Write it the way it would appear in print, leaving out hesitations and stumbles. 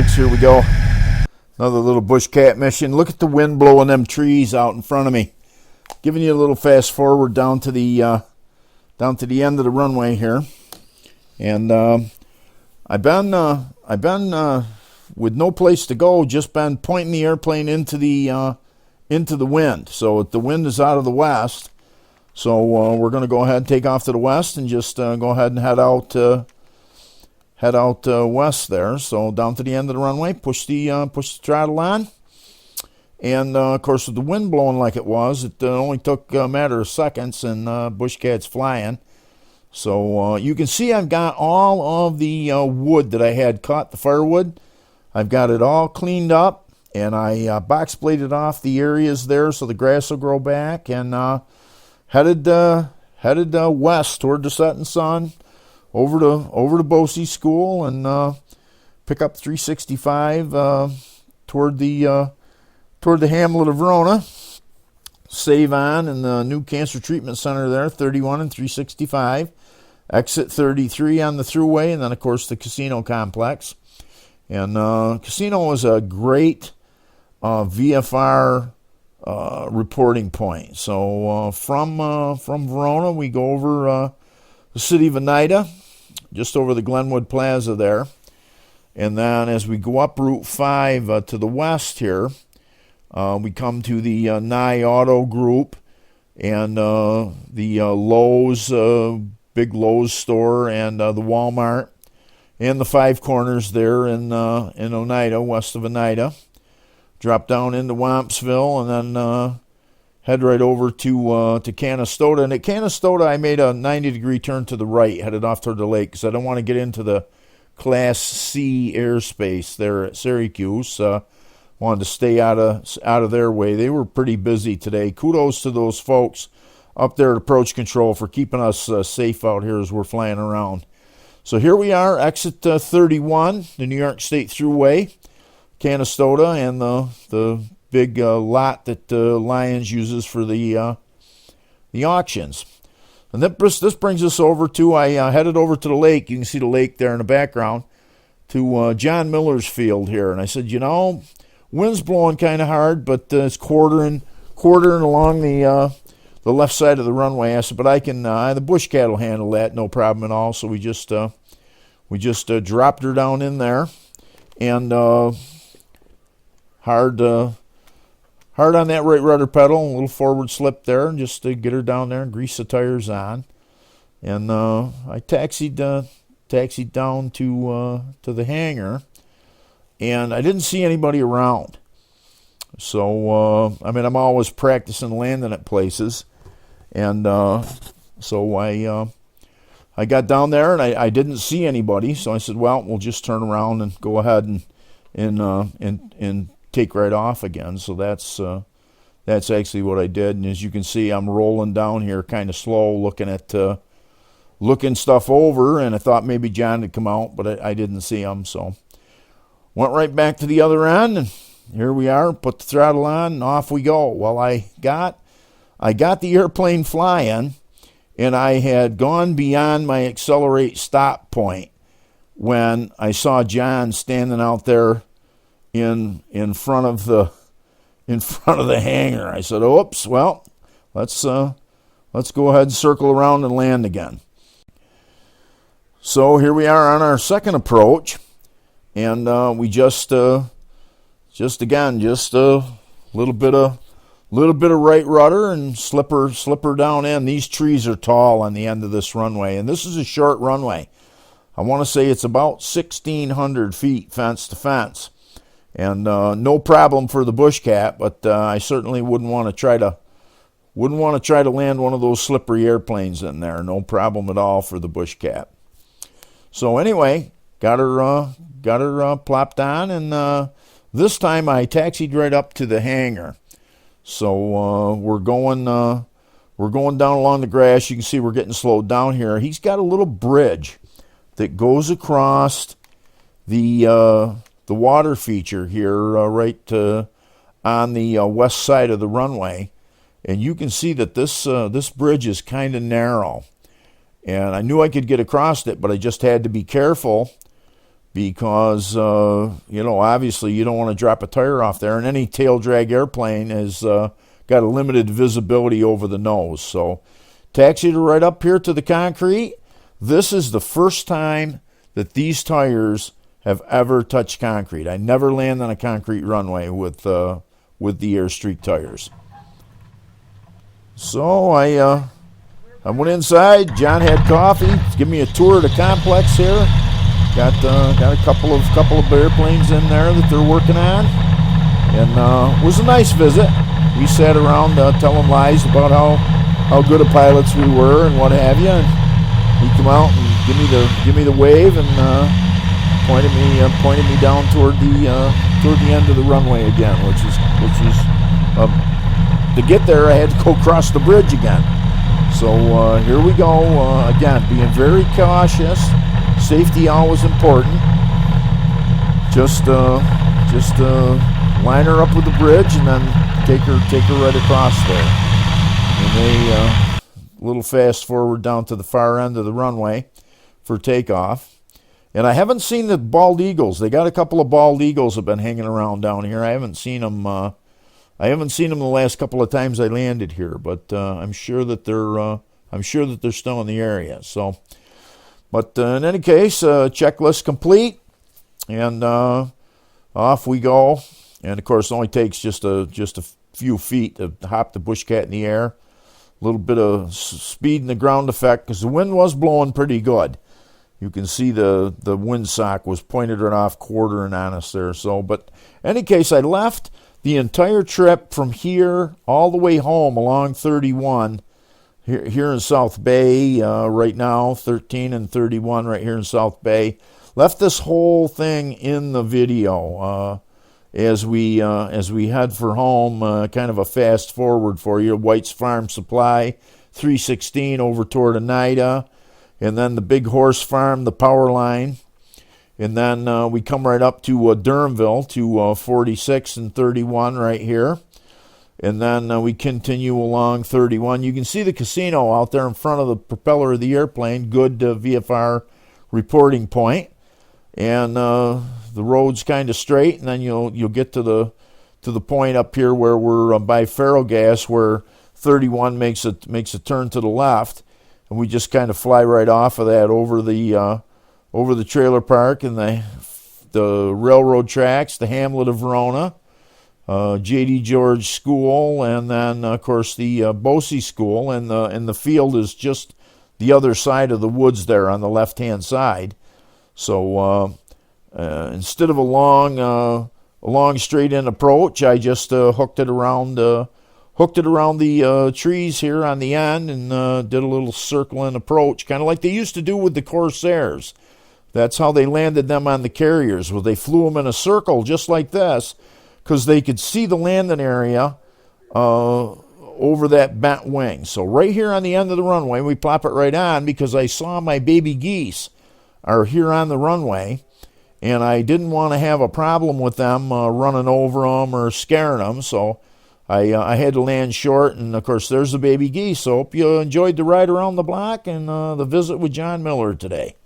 folks, here we go. Another little BushCat mission. Look at the wind blowing them trees out in front of me. Giving you a little fast forward down to the end of the runway here. And I've been with no place to go, just been pointing the airplane into the wind. So the wind is out of the west. So we're going to go ahead and take off to the west and just go ahead and head out west there. So down to the end of the runway, push the throttle on. And, of course, with the wind blowing like it was, it only took a matter of seconds, and BushCat's flying. So you can see I've got all of the wood that I had cut, the firewood. I've got it all cleaned up, and I box bladed off the areas there so the grass will grow back, and headed west toward the setting sun, over to Bosey School, and pick up 365 toward the hamlet of Verona. Save on in the new cancer treatment center there, 31 and 365. Exit 33 on the thruway, and then, of course, the casino complex. And casino is a great VFR reporting point. So from Verona, we go over the city of Oneida, just over the Glenwood Plaza there. And then as we go up Route 5 to the west here, we come to the Nye Auto Group and the Lowe's, big Lowe's store, and the Walmart, and the Five Corners there in Oneida, west of Oneida. Drop down into Wampsville, and then head right over to Canastota. And at Canastota, I made a 90-degree turn to the right, headed off toward the lake, because I don't want to get into the Class C airspace there at Syracuse. Wanted to stay out of their way. They were pretty busy today. Kudos to those folks up there at Approach Control for keeping us safe out here as we're flying around. So here we are, exit 31, the New York State Thruway, Canastota, and the big lot that Lions uses for the auctions. And this brings us over to, I headed over to the lake. You can see the lake there in the background, to John Miller's field here. And I said, wind's blowing kind of hard, but it's quartering along the left side of the runway. I said, but I can, the BushCat will handle that, no problem at all. So we just dropped her down in there, and hard on that right rudder pedal, a little forward slip there, and just to get her down there and grease the tires on. And I taxied down to the hangar, and I didn't see anybody around. So I'm always practicing landing at places, and so I got down there, and I didn't see anybody. So I said, well, we'll just turn around and go ahead and take right off again. So that's actually what I did. And as you can see, I'm rolling down here kind of slow, looking stuff over, and I thought maybe John had come out, but I didn't see him. So went right back to the other end, and here we are. Put the throttle on, and off we go. Well, I got the airplane flying, and I had gone beyond my accelerate stop point when I saw John standing out there in front of the hangar. I said, "Oops! Well, let's go ahead and circle around and land again." So here we are on our second approach, and we just a little bit of right rudder and slipper down in. These trees are tall on the end of this runway, and this is a short runway. I want to say it's about 1,600 feet fence to fence. And no problem for the BushCat, but I certainly wouldn't want to try to land one of those slippery airplanes in there. No problem at all for the BushCat. So anyway, got her plopped on, and this time I taxied right up to the hangar. So we're going down along the grass. You can see we're getting slowed down here. He's got a little bridge that goes across the water feature here, right on the west side of the runway, and you can see that this bridge is kind of narrow. And I knew I could get across it, but I just had to be careful because, obviously you don't want to drop a tire off there, and any tail drag airplane has got a limited visibility over the nose. So taxied her right up here to the concrete. This is the first time that these tires have ever touched concrete. I never land on a concrete runway with the Airstreak tires. So I went inside. John had coffee. Give me a tour of the complex here. Got a couple of airplanes in there that they're working on, and it was a nice visit. We sat around telling lies about how good of pilots we were and what have you. And he come out and give me the wave and pointed me down toward the end of the runway again, which is to get there I had to go across the bridge again. So here we go again, being very cautious. Safety always important. Just line her up with the bridge and then take her right across there. And they little fast forward down to the far end of the runway for takeoff. And I haven't seen the bald eagles. They got a couple of bald eagles have been hanging around down here. I haven't seen them. The last couple of times I landed here, but I'm sure that they're still in the area. So, but in any case, checklist complete, and off we go. And of course, it only takes just a few feet to hop the BushCat in the air. A little bit of speed in the ground effect because the wind was blowing pretty good. You can see the windsock was pointed right off, quartering on us there. So, but in any case, I left the entire trip from here all the way home along 31 here in South Bay right now, 13 and 31 right here in South Bay. Left this whole thing in the video as we head for home. Kind of a fast forward for you. White's Farm Supply, 316 over toward Oneida. And then the Big Horse Farm, the power line. And then we come right up to Durhamville to 46 and 31 right here. And then we continue along 31. You can see the casino out there in front of the propeller of the airplane. Good VFR reporting point. And the road's kind of straight. And then you'll get to the point up here where we're by Ferrogas, where 31 makes a turn to the left. And we just kind of fly right off of that over the trailer park and the railroad tracks, the hamlet of Verona, J.D. George School, and then of course the Bosey School, and the field is just the other side of the woods there on the left-hand side. So instead of a long straight-in approach, I just hooked it around the trees here on the end and did a little circling approach, kind of like they used to do with the Corsairs. That's how they landed them on the carriers, where they flew them in a circle just like this, because they could see the landing area over that bent wing. So right here on the end of the runway, we plop it right on because I saw my baby geese are here on the runway, and I didn't want to have a problem with them running over them or scaring them, so I had to land short, and of course there's the baby geese. So hope you enjoyed the ride around the block and the visit with John Miller today.